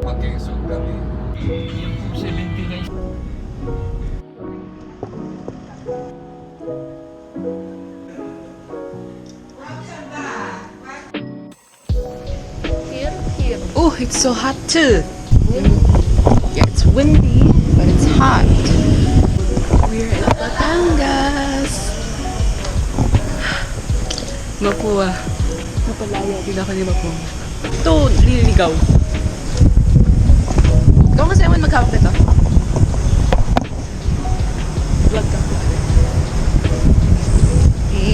Mag-exog kami. Yung 70 guys. Oh, it's so hot too. Yeah, it's windy, but it's hot. We're in Batangas. Mapua. Napalaya din ako ni Mapua. Ito, liligaw. Ikaw kasi naman maghawak nito. Vlog ka.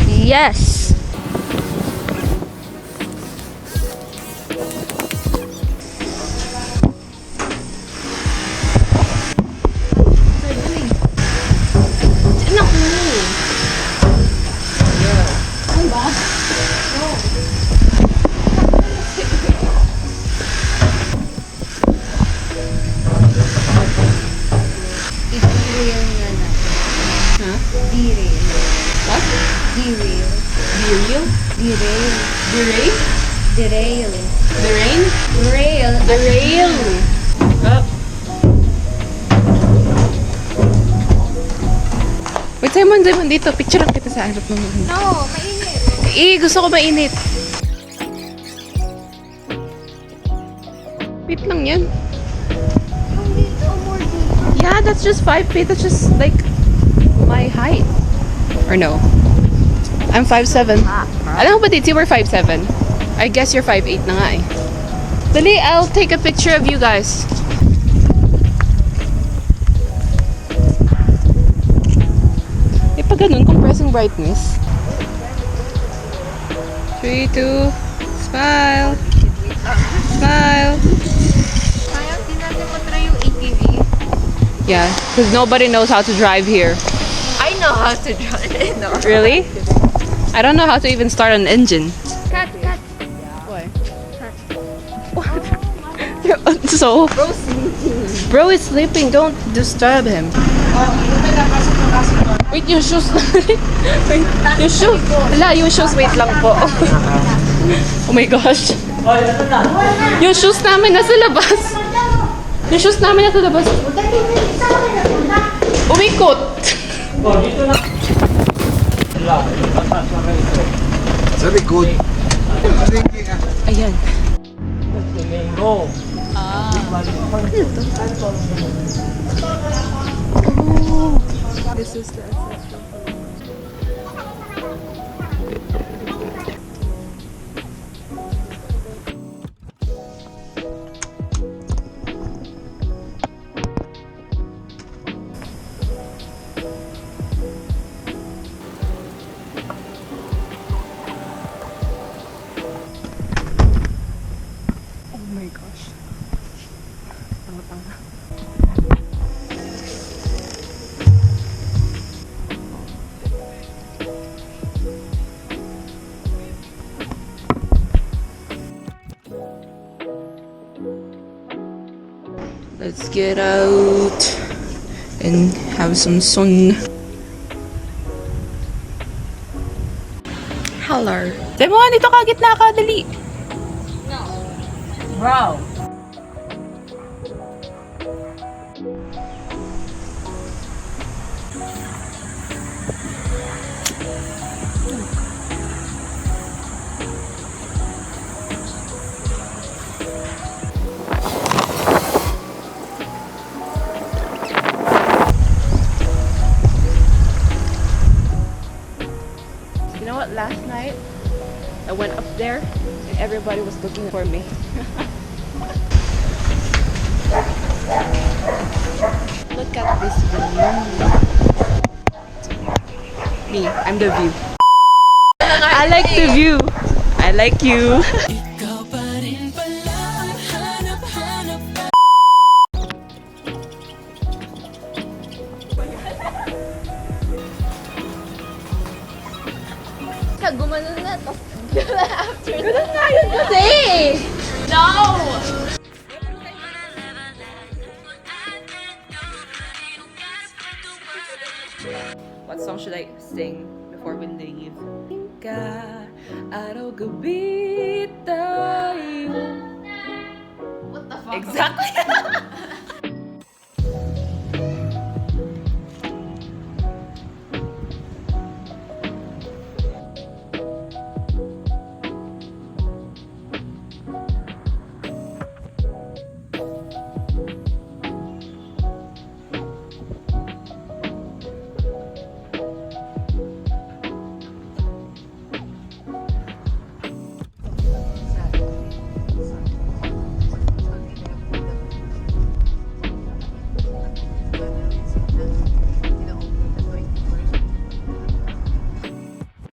Yes. D-rail nga na. Ha? D-rail. What? D-rail. Derail? D-rail. Derail? D-rail. The rain? Rail. The rail! Up. Wait, Simon, dito. Picture lang kita sa harap ng mga. No, mainit. Gusto ko mainit. Wait lang yan. Yung dito, more dito. Yeah, that's just 5 feet. That's just like my height. Or no? I'm 5'7". Alam mo ba, Titi, we're 5'7". I guess you're 5'8" na nga eh. Dali, I'll take a picture of you guys. Eh, pag ganun, compressing brightness. 3, 2, smile. Smile. Sayang, di natin matry yung ATV. Yeah, because nobody knows how to drive here. I know how to drive it. No. Really? I don't know how to even start an engine. Cut, cut. Why? So, bro is sleeping. Don't disturb him. Wait, yung shoes. Wait, yung shoes. Wala, yung shoes. Wait lang po. Oh my gosh. Yung shoes namin nasa labas. Yung shoes namin nasa labas. Umikot. Sa likod. Thinking Ayan. Domingo. This is the ancestral home. Oh my gosh. Tanga-tanga. Let's get out and have some sun. Hello. Demo, dito ka gitna ka, dali. Bro. You know what, last night, I went up there and everybody was looking for me. Look at this view. Me, I'm the view. I like the view. I like you. Gumanon na, tapos after ganun nga yun kasi! No! What song should I sing before we leave? Ka, araw gabi tayo. What the fuck? Exactly.